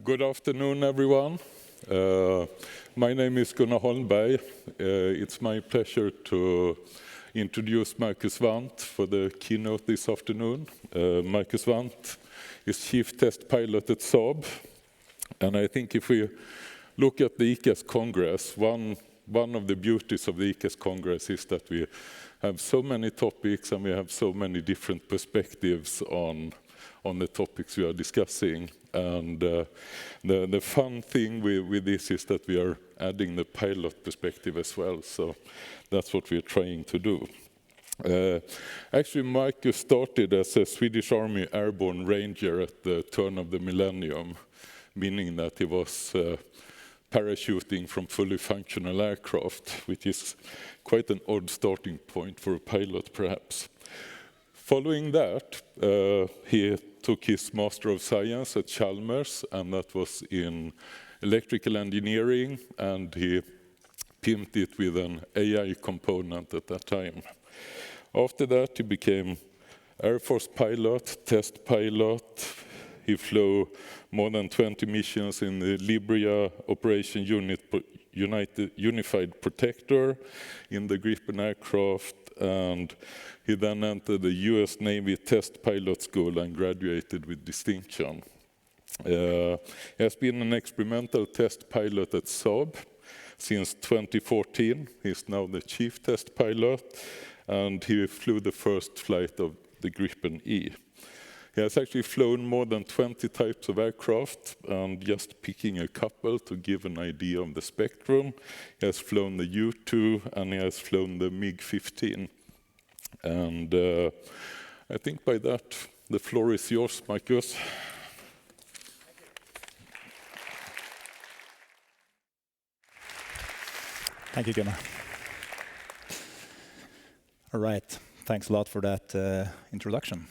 Good afternoon, everyone. My name is Gunnar Holmberg. It's my pleasure to introduce Marcus Wandt for the keynote this afternoon. Marcus Wandt is Chief Test Pilot at Saab. And I think if we look at the ICAS Congress, one of the beauties of the ICAS Congress is that we have so many topics and we have so many different perspectives on the topics we are discussing. And the fun thing with this is that we are adding the pilot perspective as well. So that's what we're trying to do. Actually, Marcus started as a Swedish Army Airborne Ranger at the turn of the millennium, meaning that he was parachuting from fully functional aircraft, which is quite an odd starting point for a pilot, perhaps. Following that, he took his Master of Science at Chalmers, and that was in electrical engineering, and he pimped it with an AI component at that time. After that, he became Air Force pilot, test pilot. He flew more than 20 missions in the Libya Operation Unified Protector in the Gripen aircraft, and he then entered the US Navy Test Pilot School and graduated with distinction. He has been an experimental test pilot at Saab since 2014. He's now the chief test pilot, and he flew the first flight of the Gripen E. He has actually flown more than 20 types of aircraft, and just picking a couple to give an idea of the spectrum. He has flown the U-2 and he has flown the MiG-15. And I think by that, the floor is yours, Marcus. Thank you, Gunnar. All right, thanks a lot for that introduction.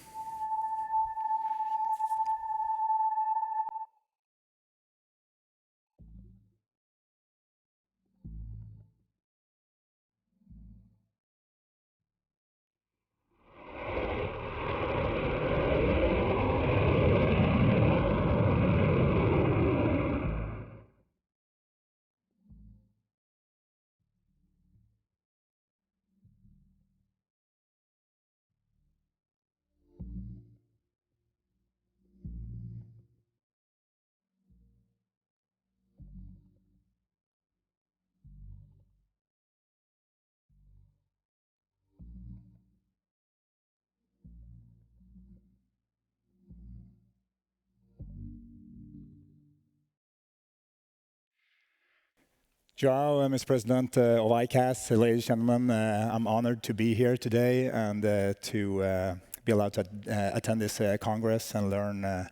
Ciao, Mr. President of ICAS, ladies and gentlemen. I'm honored to be here today and to be allowed to attend this Congress and learn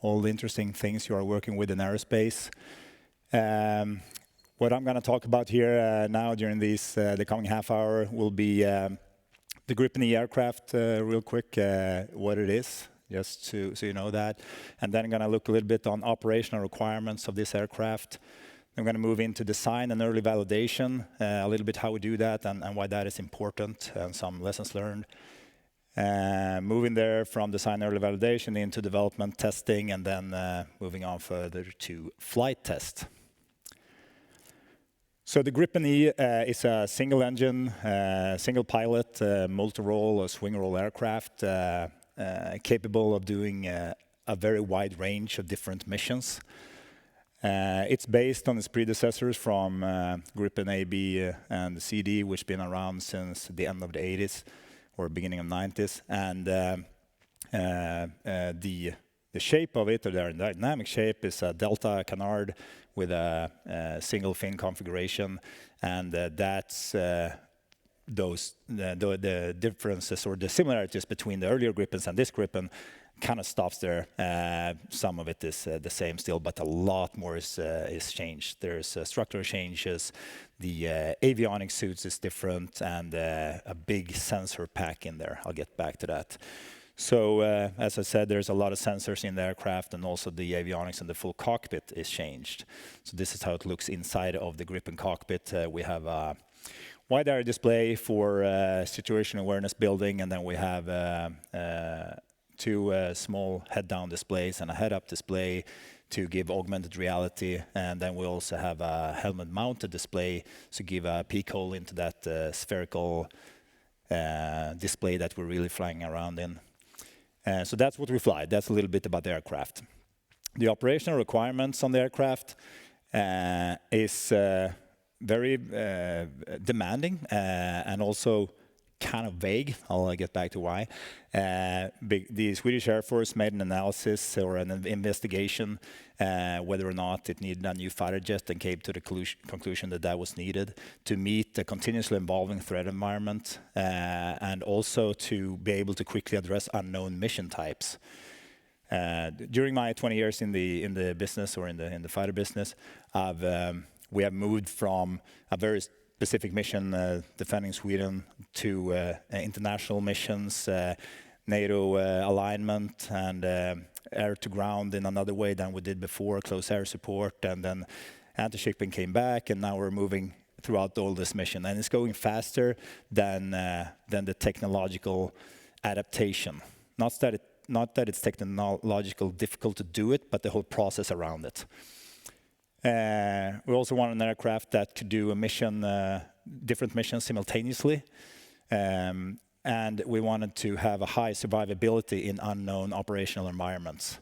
all the interesting things you are working with in aerospace. What I'm going to talk about here now during the coming half hour will be the Gripen E aircraft, real quick, what it is, just so you know that. And then I'm going to look a little bit on operational requirements of this aircraft. I'm going to move into design and early validation, a little bit how we do that and why that is important, and some lessons learned. Moving there from design early validation into development testing, and then moving on further to flight test. So the Gripen E is a single engine, single pilot, multi-role or swing role aircraft capable of doing a very wide range of different missions. It's based on its predecessors from Gripen A, B, and CD, which have been around since the end of the 80s or beginning of 90s. And the shape of it, or the aerodynamic shape, is a delta canard with a single fin configuration, and that's the differences or the similarities between the earlier Gripens and this Gripen kind of stops there. Some of it is the same still, but a lot more is changed. There's structural changes, the avionics suits is different, and a big sensor pack in there. I'll get back to that. So as I said, there's a lot of sensors in the aircraft, and also the avionics and the full cockpit is changed. So this is how it looks inside of the Gripen cockpit. We have a wide area display for situational awareness building, and then we have two small head-down displays and a head-up display to give augmented reality. And then we also have a helmet-mounted display to give a peek hole into that spherical display that we're really flying around in. So that's what we fly. That's a little bit about the aircraft. The operational requirements on the aircraft is very demanding and also kind of vague. I'll get back to why. The Swedish Air Force made an analysis or an investigation whether or not it needed a new fighter jet, and came to the conclusion that that was needed to meet the continuously evolving threat environment and also to be able to quickly address unknown mission types. During my 20 years in the business or in the fighter business, we have moved from a very specific mission, defending Sweden, to international missions, NATO alignment, and air to ground in another way than we did before, close air support, and then anti-shipping came back, and now we're moving throughout all this mission, and it's going faster than the technological adaptation. Not that it's technological difficult to do it, but the whole process around it. We also want an aircraft that could do a mission, different missions simultaneously. And we wanted to have a high survivability in unknown operational environments.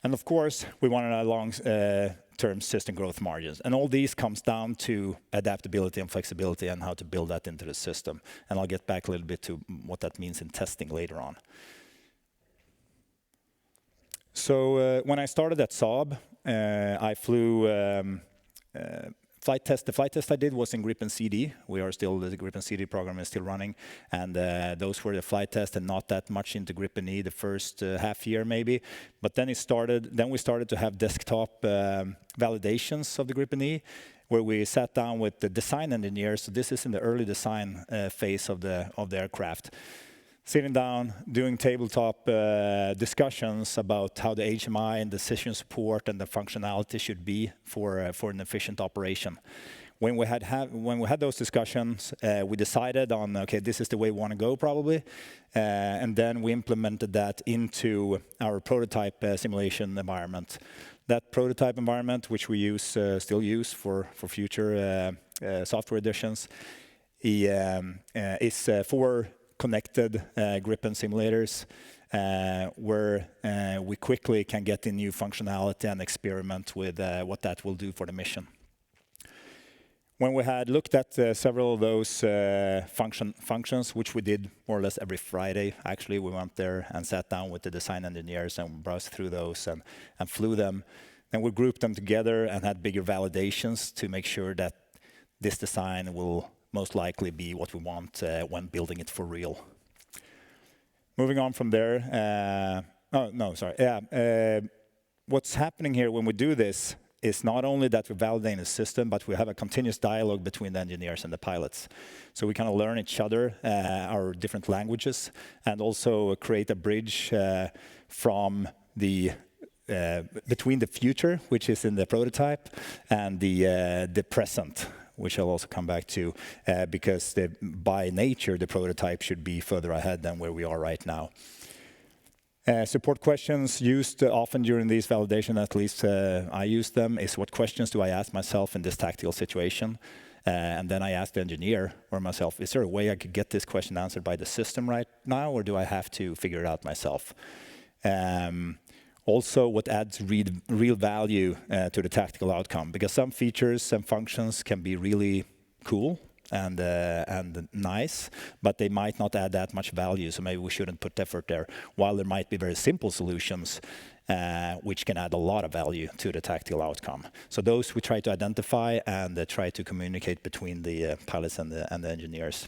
And of course, we wanted a long-term system growth margins. And all these comes down to adaptability and flexibility and how to build that into the system. And I'll get back a little bit to what that means in testing later on. So when I started at Saab, I flew flight test. The flight test I did was in Gripen CD. The Gripen CD program is still running, and those were the flight tests, and not that much into Gripen E the first half year maybe. But then we started to have desktop validations of the Gripen E, where we sat down with the design engineers. So this is in the early design phase of the aircraft. Sitting down, doing tabletop discussions about how the HMI and decision support and the functionality should be for an efficient operation. When we had those discussions, we decided on, okay, this is the way we want to go probably, and then we implemented that into our prototype simulation environment. That prototype environment, which we still use for future software editions, is for connected Gripen simulators, where we quickly can get in new functionality and experiment with what that will do for the mission. When we had looked at several of those functions, which we did more or less every Friday, actually, we went there and sat down with the design engineers and browsed through those and flew them. Then we grouped them together and had bigger validations to make sure that this design will most likely be what we want when building it for real. Moving on from there, what's happening here when we do this is not only that we validate the system, but we have a continuous dialogue between the engineers and the pilots. So we kind of learn each other, our different languages, and also create a bridge from between the future, which is in the prototype, and the present, which I'll also come back to, because by nature, the prototype should be further ahead than where we are right now. Support questions used often during these validation, at least I use them, is what questions do I ask myself in this tactical situation? And then I ask the engineer or myself, is there a way I could get this question answered by the system right now, or do I have to figure it out myself? Also, what adds real value to the tactical outcome, because some features and functions can be really cool and nice, but they might not add that much value, so maybe we shouldn't put effort there, while there might be very simple solutions which can add a lot of value to the tactical outcome. So those we try to identify and try to communicate between the pilots and the engineers.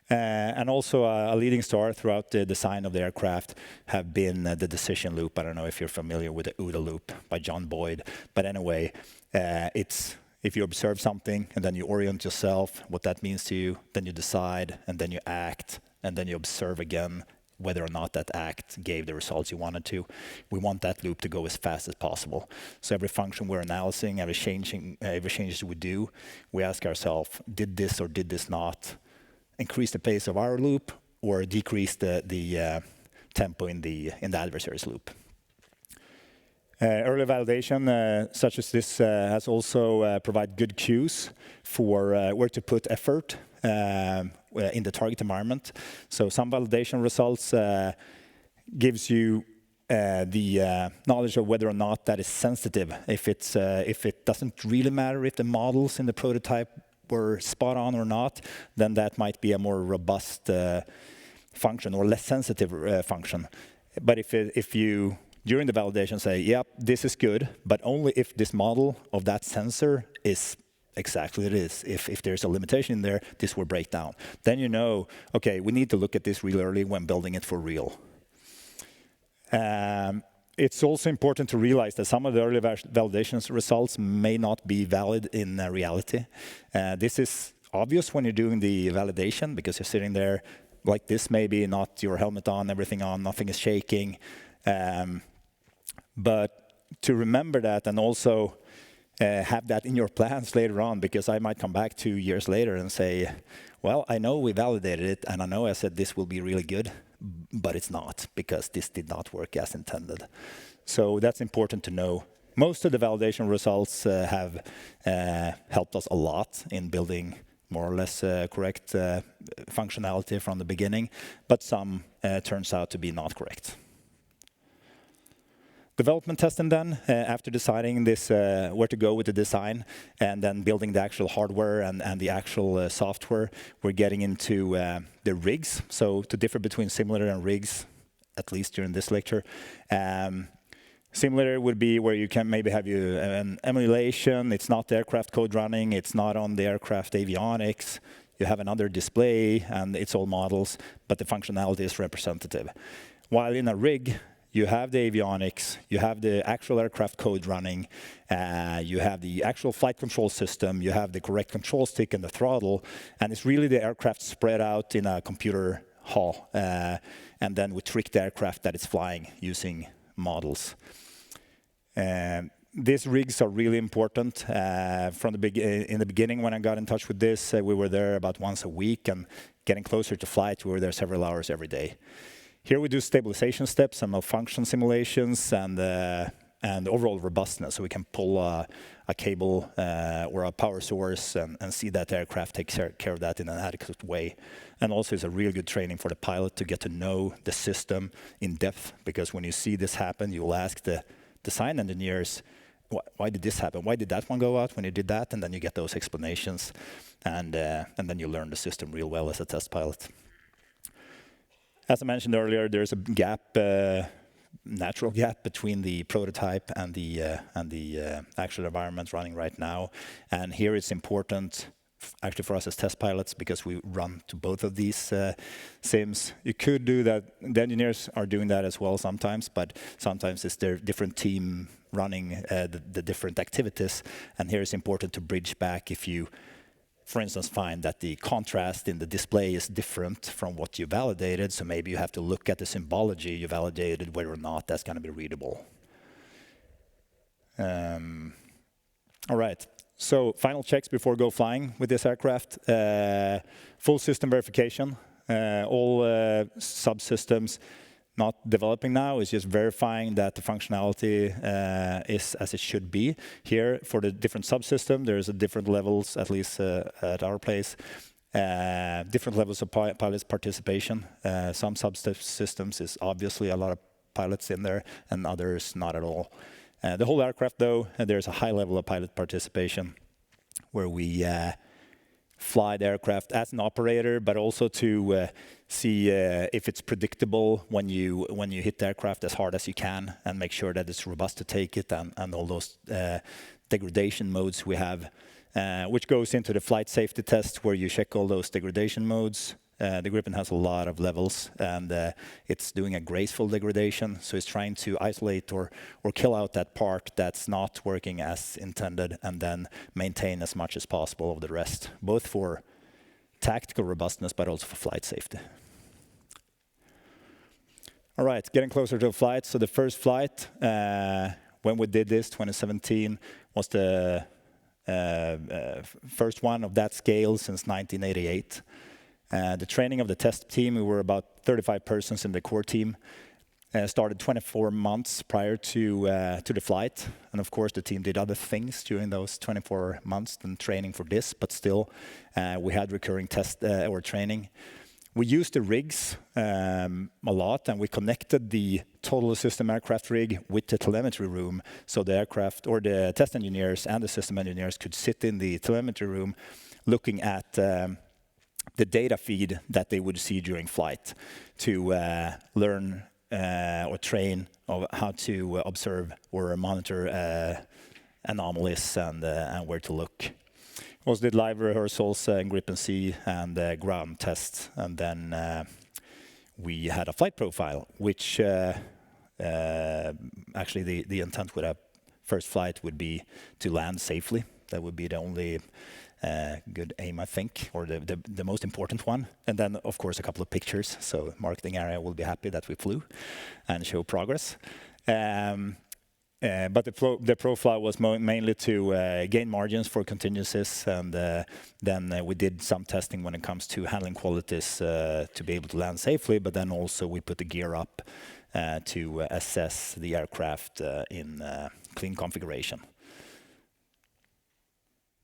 And also a leading star throughout the design of the aircraft have been the decision loop. I don't know if you're familiar with the OODA loop by John Boyd, but anyway, it's if you observe something and then you orient yourself, what that means to you, then you decide, and then you act, and then you observe again whether or not that act gave the results you wanted to. We want that loop to go as fast as possible. So every function we're analyzing, every changes we do, we ask ourselves, did this or did this not increase the pace of our loop or decrease the tempo in the adversary's loop? Early validation, such as this, has also provided good cues for where to put effort in the target environment. So some validation results gives you the knowledge of whether or not that is sensitive. If it doesn't really matter if the models in the prototype were spot on or not, then that might be a more robust function or less sensitive function. But if you during the validation say, yep, this is good, but only if this model of that sensor is exactly what it is. If there's a limitation in there, this will break down. Then you know, okay, we need to look at this real early when building it for real. It's also important to realize that some of the early validation results may not be valid in reality. This is obvious when you're doing the validation because you're sitting there like this, maybe not your helmet on, everything on, nothing is shaking. But to remember that and also have that in your plans later on, because I might come back 2 years later and say, well, I know we validated it, and I know I said this will be really good, but it's not, because this did not work as intended. So that's important to know. Most of the validation results have helped us a lot in building more or less correct functionality from the beginning, but some turns out to be not correct. Development testing then, after deciding this, where to go with the design, and then building the actual hardware and the actual software, we're getting into the rigs. So to differ between simulator and rigs, at least during this lecture, simulator would be where you can maybe have an emulation. It's not the aircraft code running. It's not on the aircraft avionics. You have another display, and it's all models, but the functionality is representative. While in a rig, you have the avionics, you have the actual aircraft code running, you have the actual flight control system, you have the correct control stick and the throttle, and it's really the aircraft spread out in a computer hall. And then we trick the aircraft that it's flying using models. These rigs are really important. In the beginning, when I got in touch with this, we were there about once a week, and getting closer to flight, we were there several hours every day. Here we do stabilization steps and malfunction simulations and overall robustness, so we can pull a cable or a power source and see that the aircraft takes care of that in an adequate way. And also it's a really good training for the pilot to get to know the system in depth, because when you see this happen, you will ask the design engineers, why did this happen? Why did that one go out when you did that? And then you get those explanations, and then you learn the system real well as a test pilot. As I mentioned earlier, there's a gap, natural gap between the prototype and the actual environment running right now. And here it's important, actually for us as test pilots, because we run to both of these sims. You could do that. The engineers are doing that as well sometimes, but sometimes it's their different team running the different activities. And here it's important to bridge back if you, for instance, find that the contrast in the display is different from what you validated, so maybe you have to look at the symbology you validated, whether or not that's going to be readable. All right, so final checks before go flying with this aircraft. Full system verification. All subsystems not developing now is just verifying that the functionality is as it should be. Here, for the different subsystem, there's different levels, at least at our place, different levels of pilots' participation. Some subsystems is obviously a lot of pilots in there, and others not at all. The whole aircraft, though, there's a high level of pilot participation, where we fly the aircraft as an operator, but also to see if it's predictable when you hit the aircraft as hard as you can, and make sure that it's robust to take it, and all those degradation modes we have, which goes into the flight safety test, where you check all those degradation modes. The Gripen has a lot of levels, and it's doing a graceful degradation, so it's trying to isolate or kill out that part that's not working as intended, and then maintain as much as possible of the rest, both for tactical robustness but also for flight safety. All right, getting closer to flight. So the first flight, when we did this, 2017, was the first one of that scale since 1988. The training of the test team, we were about 35 persons in the core team. started 24 months prior to the flight. And of course, the team did other things during those 24 months than training for this, but still, we had recurring test or training. We used the rigs a lot, and we connected the total system aircraft rig with the telemetry room, so the aircraft or the test engineers and the system engineers could sit in the telemetry room looking at the data feed that they would see during flight to learn or train of how to observe or monitor anomalies and where to look. Also did live rehearsals in Gripen E and ground tests, and then we had a flight profile, which actually the intent with a first flight would be to land safely. That would be the only good aim, I think, or the most important one. And then, of course, a couple of pictures. So marketing area will be happy that we flew and show progress. But the profile was mainly to gain margins for contingencies, and then we did some testing when it comes to handling qualities to be able to land safely, but then also we put the gear up to assess the aircraft in clean configuration.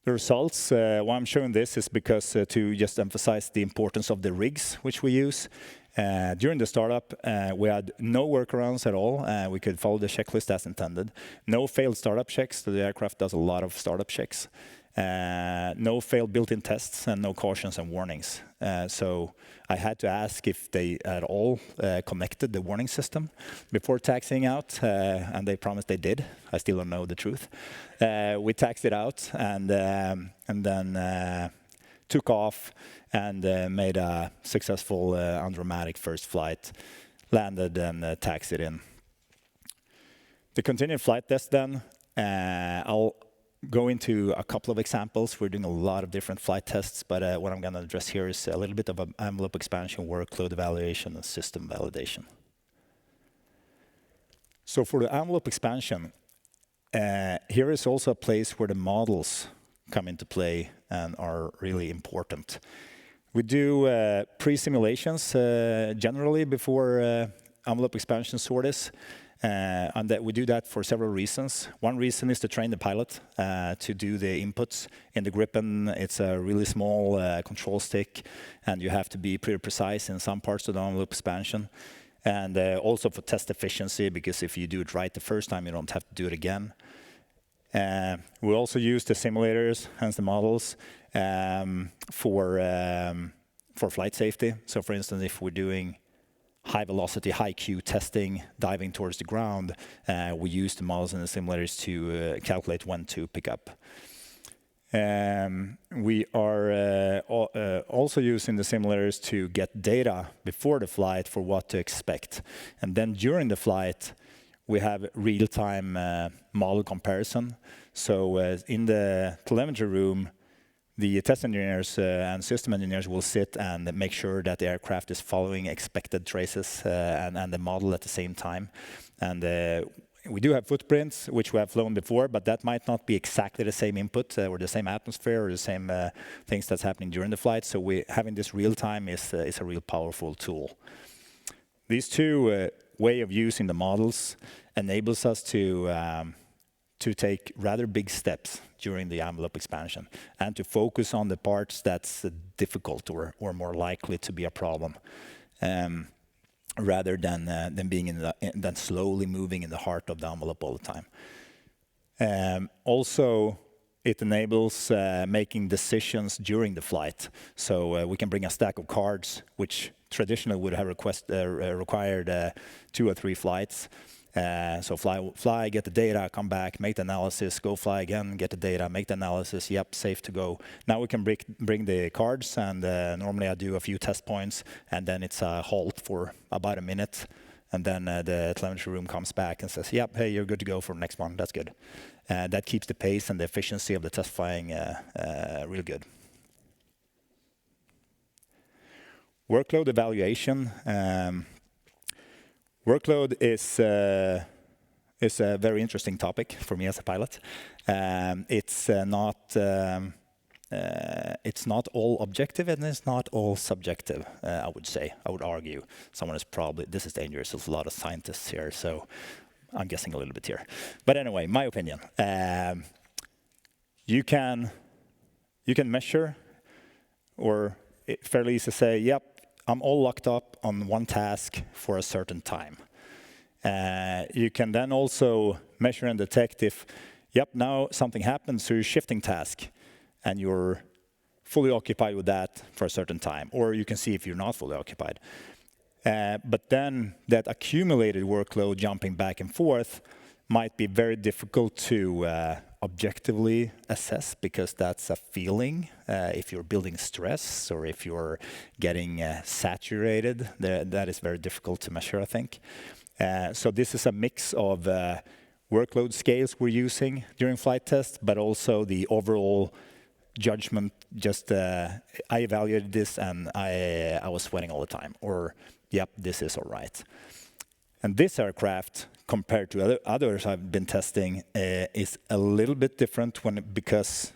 The results, why I'm showing this is because to just emphasize the importance of the rigs which we use. During the startup, we had no workarounds at all. We could follow the checklist as intended. No failed startup checks, so the aircraft does a lot of startup checks. No failed built-in tests and no cautions and warnings. So I had to ask if they at all connected the warning system before taxiing out, and they promised they did. I still don't know the truth. We taxied out and then took off and made a successful undramatic first flight, landed and taxied in. The continued flight test then, I'll go into a couple of examples. We're doing a lot of different flight tests, but what I'm going to address here is a little bit of an envelope expansion, workload evaluation, and system validation. So for the envelope expansion, here is also a place where the models come into play and are really important. We do pre-simulations generally before envelope expansion sorties. And that we do that for several reasons. One reason is to train the pilot to do the inputs. In the Gripen, it's a really small control stick, and you have to be pretty precise in some parts of the envelope expansion. And also for test efficiency, because if you do it right the first time, you don't have to do it again. We also use the simulators, hence the models, for flight safety. So for instance, if we're doing high velocity, high Q testing, diving towards the ground, we use the models and the simulators to calculate when to pick up. We are also using the simulators to get data before the flight for what to expect. And then during the flight, we have real-time model comparison. So in the telemetry room, the test engineers and system engineers will sit and make sure that the aircraft is following expected traces and the model at the same time. And we do have footprints, which we have flown before, but that might not be exactly the same input or the same atmosphere or the same things that's happening during the flight. So having this real time is a real powerful tool. These two way of using the models enables us to take rather big steps during the envelope expansion and to focus on the parts that's difficult or more likely to be a problem, rather than being than slowly moving in the heart of the envelope all the time. Also, it enables making decisions during the flight. So we can bring a stack of cards, which traditionally would have required 2 or 3 flights. So fly, get the data, come back, make the analysis, go fly again, get the data, make the analysis, yep, safe to go. Now we can bring the cards, and normally I do a few test points, and then it's a halt for about a minute, and then the telemetry room comes back and says, yep, hey, you're good to go for the next one, that's good. That keeps the pace and the efficiency of the test flying real good. Workload evaluation. Workload is a very interesting topic for me as a pilot. It's not it's not all objective and it's not all subjective, I would say. I would argue. Someone is probably, this is dangerous, there's a lot of scientists here, so I'm guessing a little bit here. But anyway, my opinion. You can measure, or fairly easy to say, yep, I'm all locked up on one task for a certain time. You can then also measure and detect if, yep, now something happens, so you're shifting task, and you're fully occupied with that for a certain time. Or you can see if you're not fully occupied. But then that accumulated workload jumping back and forth might be very difficult to objectively assess, because that's a feeling. If you're building stress or if you're getting saturated, that is very difficult to measure, I think. So this is a mix of workload scales we're using during flight tests, but also the overall judgment. Just I evaluated this and I was sweating all the time, or yep, this is all right. And this aircraft, compared to others I've been testing, is a little bit different because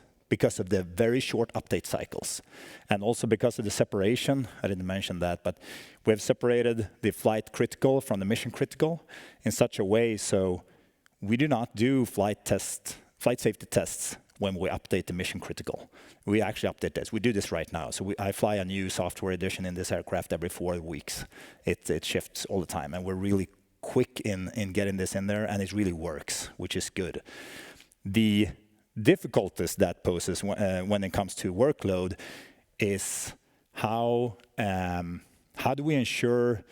of the very short update cycles, and also because of the separation. I didn't mention that, but we have separated the flight critical from the mission critical in such a way so we do not do flight safety tests when we update the mission critical. We actually update this. We do this right now. So I fly a new software edition in this aircraft every 4 weeks. It shifts all the time, and we're really quick in getting this in there, and it really works, which is good. The difficulties that poses when it comes to workload is how do we ensure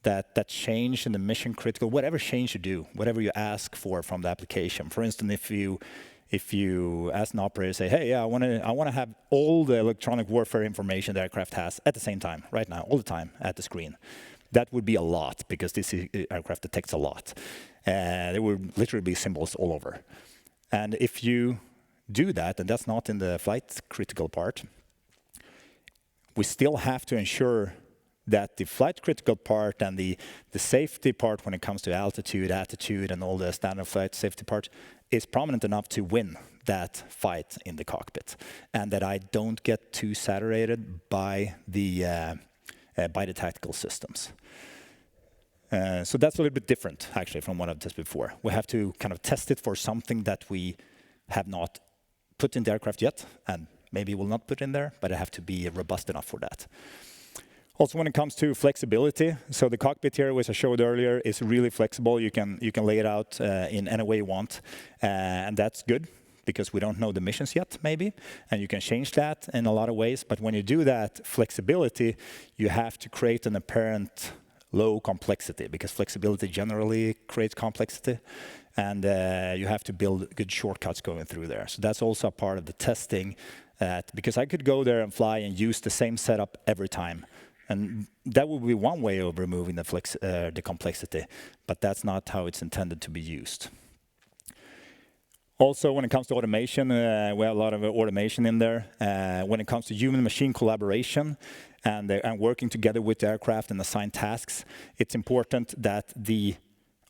that change in the mission critical, whatever change you do, whatever you ask for from the application. For instance, if you ask an operator, say, hey, yeah, I want to have all the electronic warfare information the aircraft has at the same time, right now, all the time at the screen. That would be a lot, because this aircraft detects a lot. There would literally be symbols all over. And if you do that, and that's not in the flight critical part, we still have to ensure that the flight critical part and the safety part when it comes to altitude, attitude, and all the standard flight safety parts is prominent enough to win that fight in the cockpit, and that I don't get too saturated by the tactical systems. So that's a little bit different, actually, from what I've tested before. We have to kind of test it for something that we have not put in the aircraft yet, and maybe will not put in there, but I have to be robust enough for that. Also, when it comes to flexibility, so the cockpit here, which I showed earlier, is really flexible. You can lay it out in any way you want, and that's good, because we don't know the missions yet, maybe, and you can change that in a lot of ways. But when you do that flexibility, you have to create an apparent low complexity, because flexibility generally creates complexity, and you have to build good shortcuts going through there. So that's also a part of the testing, because I could go there and fly and use the same setup every time. And that would be one way of removing the complexity, but that's not how it's intended to be used. Also, when it comes to automation, we have a lot of automation in there. When it comes to human-machine collaboration and working together with the aircraft and assigned tasks, it's important that the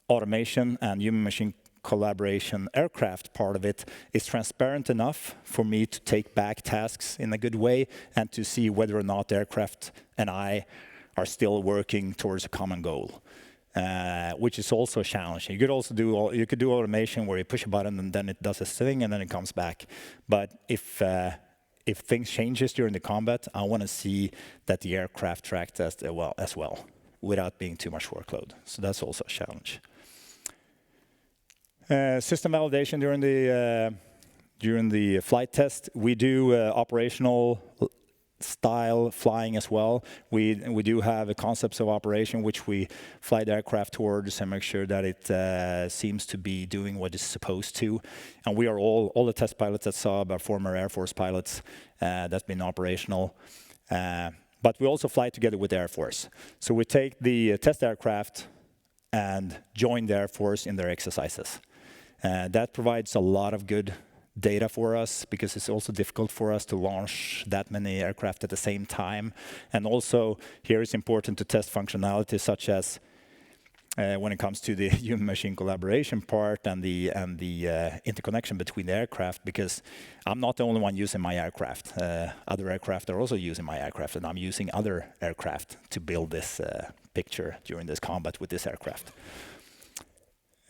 automation and human-machine collaboration aircraft part of it is transparent enough for me to take back tasks in a good way and to see whether or not the aircraft and I are still working towards a common goal, which is also challenging. You could also do automation where you push a button and then it does its thing and then it comes back. But if things changes during the combat, I want to see that the aircraft tracks as well without being too much workload. So that's also a challenge. System validation during the flight test. We do operational style flying as well. We do have a concepts of operation which we fly the aircraft towards and make sure that it seems to be doing what it's supposed to. And we are all the test pilots that Saab are former Air Force pilots that's been operational. But we also fly together with the Air Force. So we take the test aircraft and join the Air Force in their exercises. That provides a lot of good data for us, because it's also difficult for us to launch that many aircraft at the same time. And also, here it's important to test functionality such as when it comes to the human-machine collaboration part and the interconnection between the aircraft, because I'm not the only one using my aircraft. Other aircraft are also using my aircraft, and I'm using other aircraft to build this picture during this combat with this aircraft.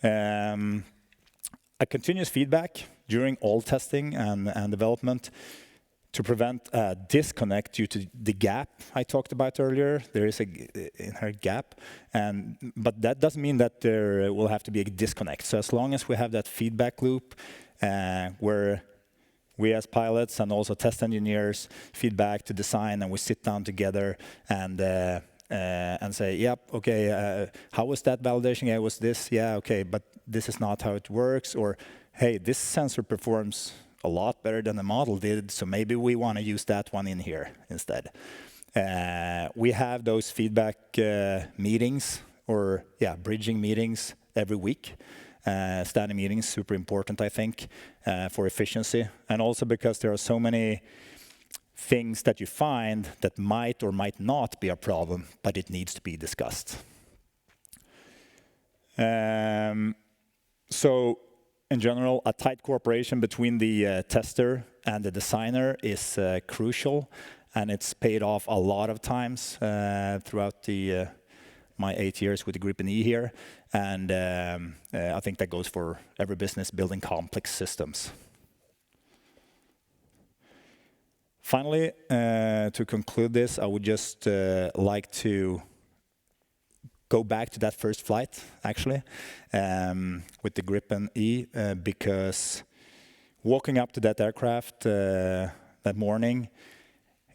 A continuous feedback during all testing and development to prevent a disconnect due to the gap I talked about earlier. There is an inherent gap, but that doesn't mean that there will have to be a disconnect. So as long as we have that feedback loop where we as pilots and also test engineers feedback to design, and we sit down together and say, yep, okay, how was that validation? Yeah, it was this. Yeah, okay, but this is not how it works. Or, hey, this sensor performs a lot better than the model did, so maybe we want to use that one in here instead. We have those feedback meetings, or bridging meetings every week. Standing meetings, super important, I think, for efficiency, and also because there are so many things that you find that might or might not be a problem, but it needs to be discussed. So in general, a tight cooperation between the tester and the designer is crucial, and it's paid off a lot of times throughout my 8 years with the Gripen E here, and I think that goes for every business building complex systems. Finally, to conclude this, I would just like to go back to that first flight, actually, with the Gripen E, because walking up to that aircraft that morning,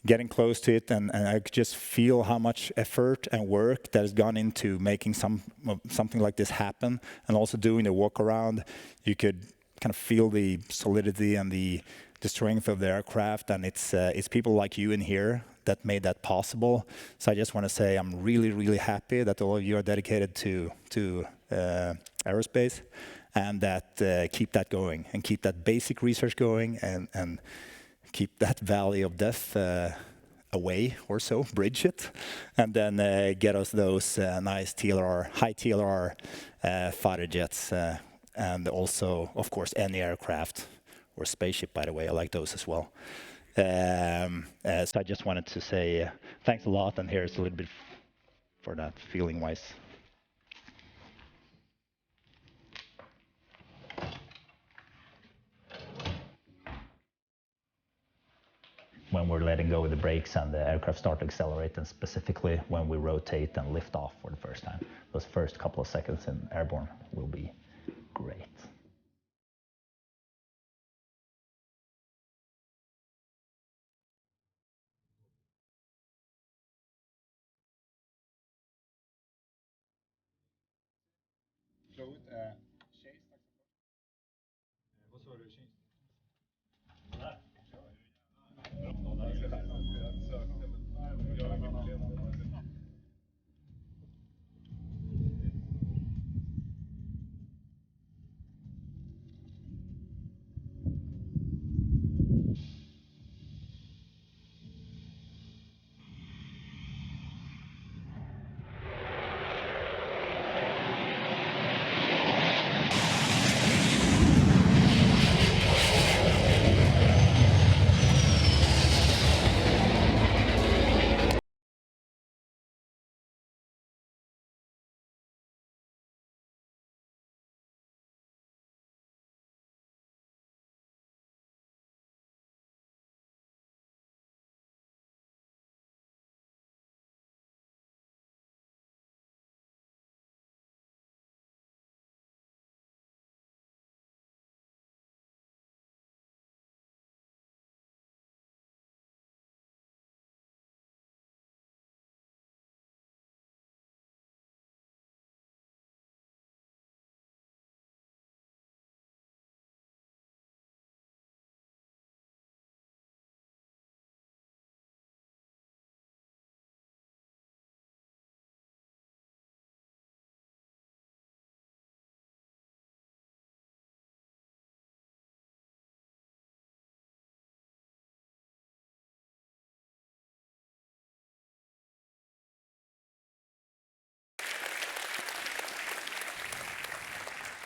getting close to it, and I could just feel how much effort and work that has gone into making something like this happen, and also doing the walk around. You could kind of feel the solidity and the strength of the aircraft, and it's people like you in here that made that possible. So I just want to say I'm really, really happy that all of you are dedicated to aerospace, and that keep that going, and keep that basic research going, and keep that valley of death away or so, bridge it, and then get us those nice TLR, high TLR fighter jets, and also, of course, any aircraft or spaceship, by the way. I like those as well. So I just wanted to say thanks a lot, and here's a little bit for that feeling-wise. When we're letting go of the brakes and the aircraft start to accelerate, and specifically when we rotate and lift off for the first time. Those first couple of seconds in airborne will be great.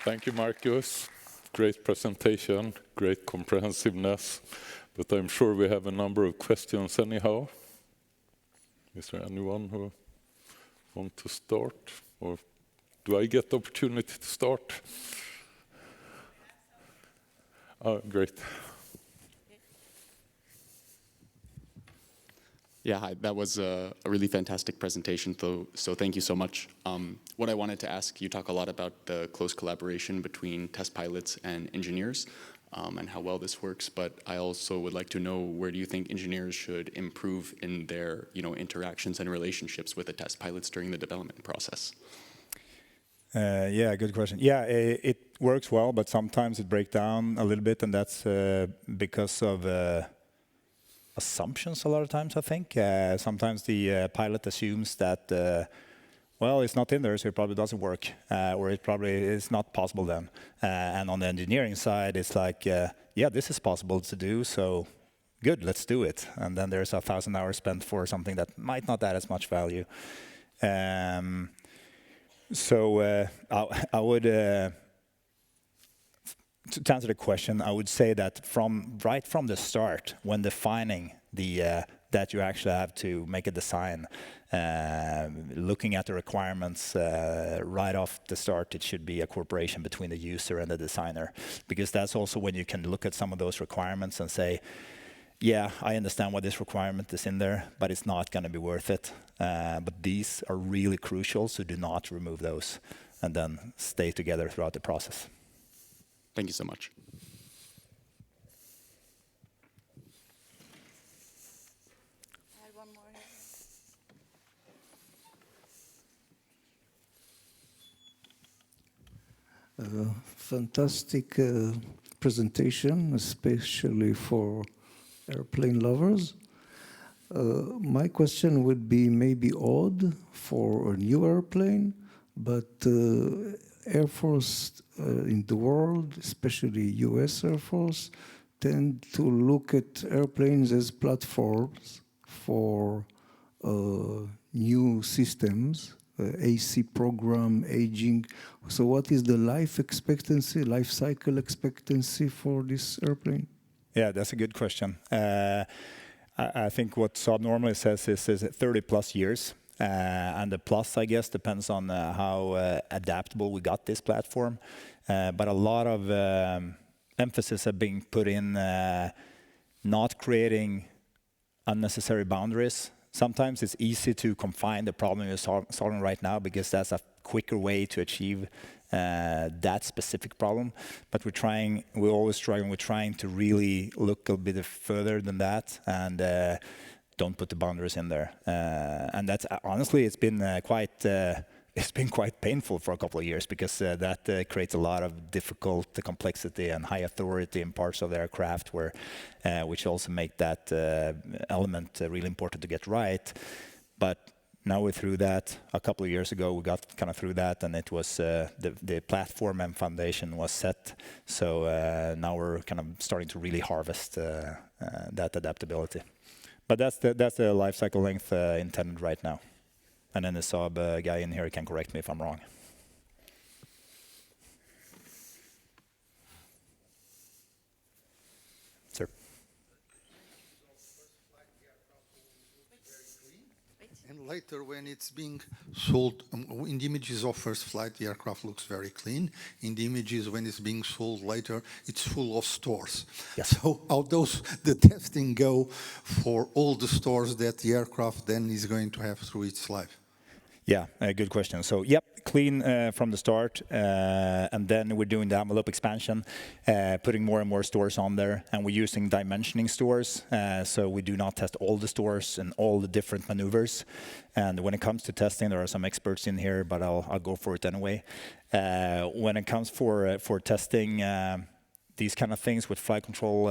Thank you, Marcus. Great presentation, great comprehensiveness, but I'm sure we have a number of questions anyhow. Is there anyone who wants to start? Or do I get the opportunity to start? Oh, great. Yeah, hi. That was a really fantastic presentation, so thank you so much. What I wanted to ask, you talk a lot about the close collaboration between test pilots and engineers and how well this works, but I also would like to know, where do you think engineers should improve in their interactions and relationships with the test pilots during the development process? Yeah, good question. Yeah, it works well, but sometimes it breaks down a little bit, and that's because of assumptions a lot of times, I think. Sometimes the pilot assumes that, well, it's not in there, so it probably doesn't work, or it probably is not possible then. And on the engineering side, it's like, yeah, this is possible to do, so good, let's do it. And then there's 1,000 hours spent for something that might not add as much value. So I would... To answer the question, I would say that right from the start, when defining that you actually have to make a design, looking at the requirements right off the start, it should be a cooperation between the user and the designer, because that's also when you can look at some of those requirements and say, yeah, I understand why this requirement is in there, but it's not going to be worth it. But these are really crucial, so do not remove those, and then stay together throughout the process. Thank you so much. I had one more here. Fantastic presentation, especially for airplane lovers. My question would be maybe odd for a new airplane, but Air Force in the world, especially US Air Force, tend to look at airplanes as platforms for new systems, AC program, aging. So what is the life cycle expectancy for this airplane? Yeah, that's a good question. I think what Saab normally says is 30 plus years. And the plus, I guess, depends on how adaptable we got this platform. But a lot of emphasis have been put in not creating unnecessary boundaries. Sometimes it's easy to confine the problem you're solving right now, because that's a quicker way to achieve that specific problem. But we're always struggling with trying to really look a bit further than that, and don't put the boundaries in there. And that's honestly, it's been quite painful for a couple of years, because that creates a lot of difficult complexity and high authority in parts of the aircraft, which also make that element really important to get right. But now we're through that. A couple of years ago, we got kind of through that, and it was the platform and foundation was set. So now we're kind of starting to really harvest that adaptability. But that's the life cycle length intended right now. And then the Saab guy in here can correct me if I'm wrong. Sir. And later, when it's being sold, in the images of first flight, the aircraft looks very clean. In the images when it's being sold later, it's full of stores. Yes. So how does the testing go for all the stores that the aircraft then is going to have through its life? Yeah, good question. So, yep, clean from the start, and then we're doing the envelope expansion, putting more and more stores on there, and we're using dimensioning stores, so we do not test all the stores and all the different maneuvers. And when it comes to testing, there are some experts in here, but I'll go for it anyway. When it comes for testing these kind of things with flight control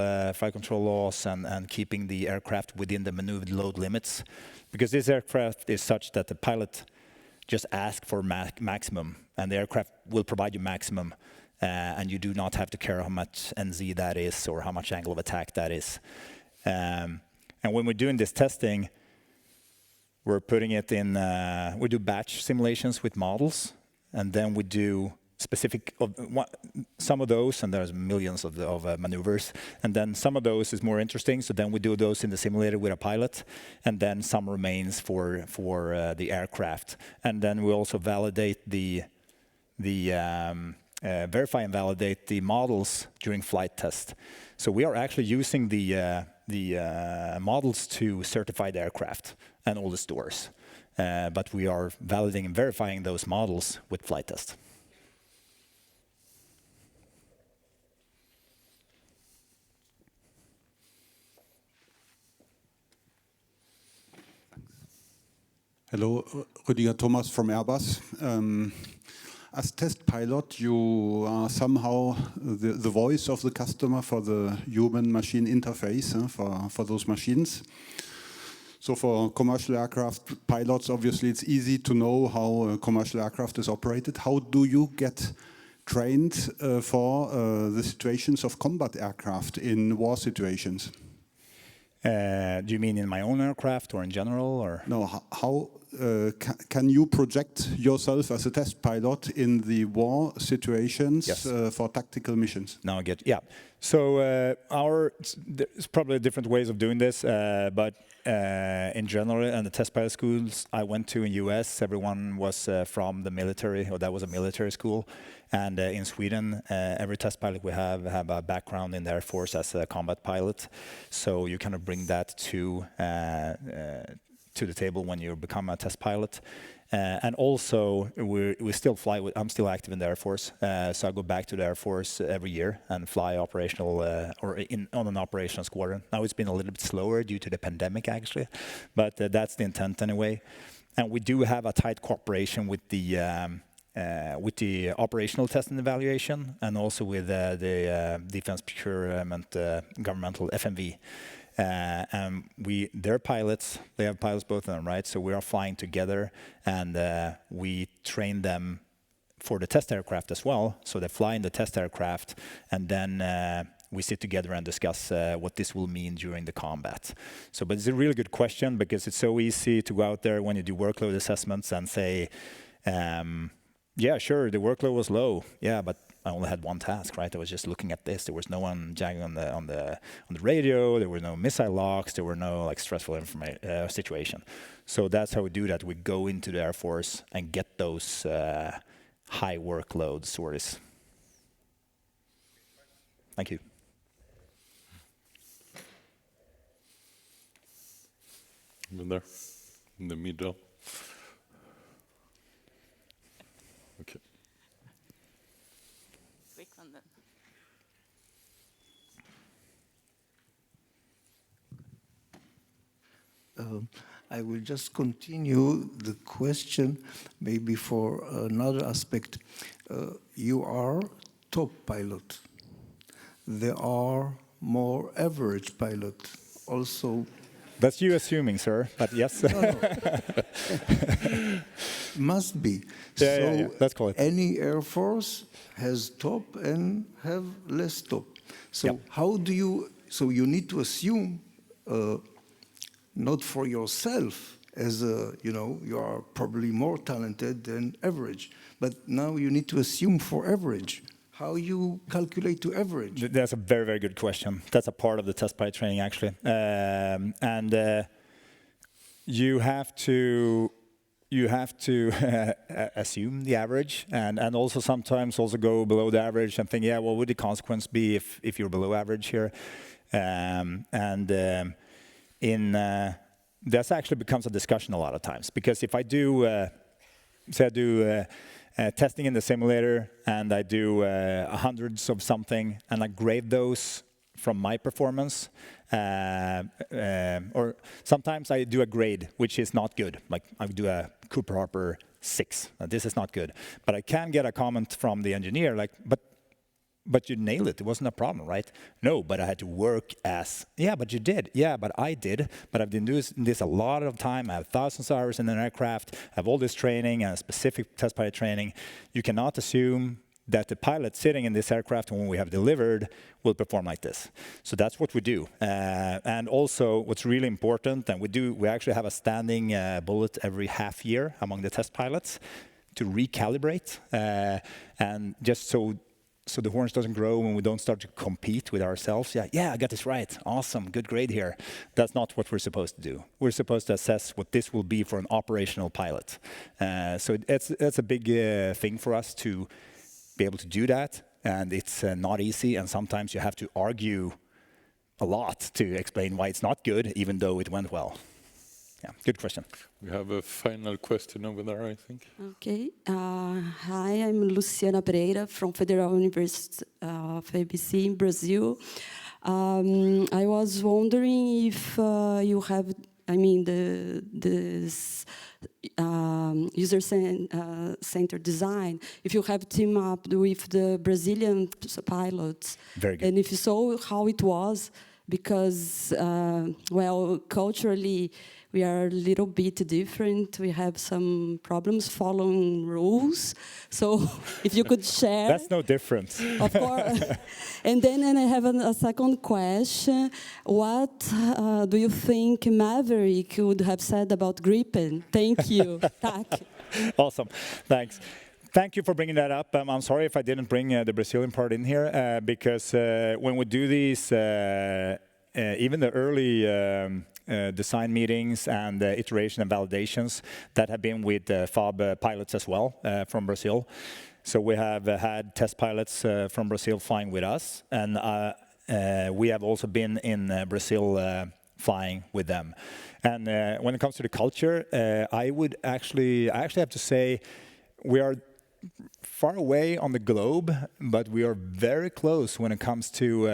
laws and keeping the aircraft within the maneuvered load limits, because this aircraft is such that the pilot just ask for maximum, and the aircraft will provide you maximum, and you do not have to care how much NZ that is or how much angle of attack that is. And when we're doing this testing, we're putting it in, we do batch simulations with models, and then we do specific of some of those, and there's millions of maneuvers, and then some of those is more interesting. So then we do those in the simulator with a pilot, and then some remains for the aircraft, and then we also validate verify and validate the models during flight test. So we are actually using the models to certify the aircraft and all the stores, but we are validating and verifying those models with flight test. Hello, Rüdiger Thomas from Airbus. As test pilot, you are somehow the voice of the customer for the human-machine interface for those machines. So for commercial aircraft pilots, obviously it's easy to know how a commercial aircraft is operated. How do you get trained for the situations of combat aircraft in war situations? Do you mean in my own aircraft or in general, or? No, how can you project yourself as a test pilot in the war situations for tactical missions? Now I get, yeah. So there's probably different ways of doing this, but in general, in the test pilot schools I went to in US, everyone was from the military, or that was a military school. And in Sweden, every test pilot we have a background in the Air Force as a combat pilot. So you kind of bring that to the table when you become a test pilot. And also, we still fly with, I'm still active in the Air Force. So I go back to the Air Force every year and fly operational, on an operational squadron. Now it's been a little bit slower due to the pandemic, actually. But that's the intent anyway. And we do have a tight cooperation with the operational test and evaluation, and also with the defense procurement governmental FMV. And they're pilots. They have pilots, both of them, right? So we are flying together, and we train them for the test aircraft as well. So they fly in the test aircraft, and then we sit together and discuss what this will mean during the combat. So, but it's a really good question, because it's so easy to go out there when you do workload assessments and say, yeah, sure, the workload was low. Yeah, but I only had one task, right? I was just looking at this. There was no one jagging on the radio. There were no missile locks. There were no like stressful situation. So that's how we do that. We go into the Air Force and get those high workload stories. Thank you. In there, in the middle. Okay. Quick one then. I will just continue the question, maybe for another aspect. You are top pilot. There are more average pilot also. That's you assuming, sir, but yes. No. Must be. Yeah. Let's call it. Any Air Force has top and have less top. So how do you, so you need to assume, not for yourself as a, you are probably more talented than average, but now you need to assume for average. How you calculate to average? That's a very, very good question. That's a part of the test pilot training, actually. You have to assume the average, and also sometimes also go below the average and think, yeah, what would the consequence be if you're below average here? That actually becomes a discussion a lot of times, because if I do, say I do testing in the simulator, and I do hundreds of something, and I grade those from my performance, or sometimes I do a grade which is not good, like I do a Cooper Harper 6. This is not good, but I can get a comment from the engineer like, but you nailed it. It wasn't a problem, right? No, but I had to work as, yeah, but you did. Yeah, but I did. But I've been doing this a lot of time. I have thousands of hours in an aircraft. I have all this training and specific test pilot training. You cannot assume that the pilot sitting in this aircraft when we have delivered will perform like this. So that's what we do. And also what's really important, and we actually have a standing bullet every half year among the test pilots recalibrate, and just so the horns doesn't grow and we don't start to compete with ourselves. Yeah, I got this right. Awesome, good grade here. That's not what we're supposed to do. We're supposed to assess what this will be for an operational pilot. So it's a big thing for us to be able to do that, and it's not easy, and sometimes you have to argue a lot to explain why it's not good, even though it went well. Yeah, good question. We have a final question over there, I think. Okay. Hi, I'm Luciana Pereira from Federal University of ABC in Brazil. I was wondering if you have, this user-centered design, if you have teamed up with the Brazilian pilots. Very good. And if so, how it was, because, culturally, we are a little bit different. We have some problems following rules. So if you could share. That's no different. Of course. And then I have a second question. What do you think Maverick would have said about Gripen? Thank you. Tack. Awesome. Thanks. Thank you for bringing that up. I'm sorry if I didn't bring the Brazilian part in here, because when we do these, even the early design meetings and iteration and validations that have been with FAB pilots as well from Brazil. So we have had test pilots from Brazil flying with us, and we have also been in Brazil flying with them. And when it comes to the culture, I actually have to say we are far away on the globe, but we are very close when it comes to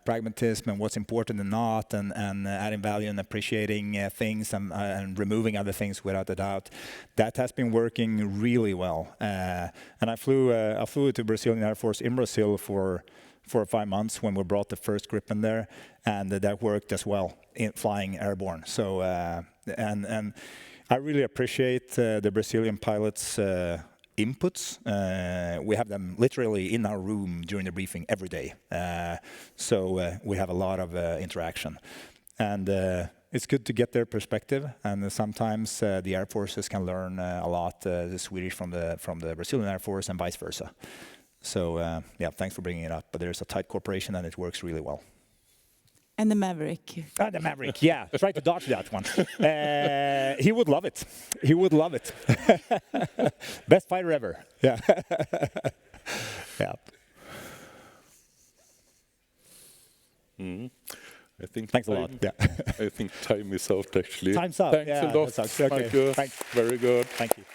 pragmatism and what's important and not, and adding value and appreciating things and removing other things without a doubt. That has been working really well. And I flew to Brazilian Air Force in Brazil for 4 or 5 months when we brought the first Gripen there, and that worked as well in flying airborne. So and I really appreciate the Brazilian pilots' inputs. We have them literally in our room during the briefing every day. So we have a lot of interaction. And it's good to get their perspective. And sometimes the Air Forces can learn a lot, the Swedish from the Brazilian Air Force and vice versa. So yeah, thanks for bringing it up. But there's a tight cooperation and it works really well. And the Maverick. The Maverick, yeah. Try to dodge that one. He would love it. He would love it. Best fighter ever. Yeah. Yeah. I think Thanks a lot. Yeah. I think time is out, actually. Time's up. Thanks Yeah, a lot, that's okay. Marcus. Thanks. Very good. Thank you.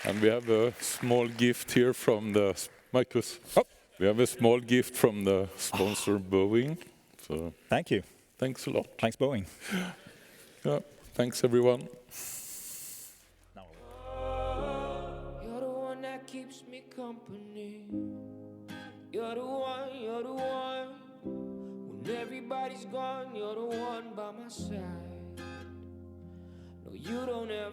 And we have a small gift here from the Marcus. Oh. We have a small gift from the sponsor Boeing. So Thank you. thanks a lot. Thanks, Boeing. Yeah. Thanks, everyone. You're the one that keeps me company. You're the one, you're the one. When everybody's gone, you're the one by my side. No, you don't ever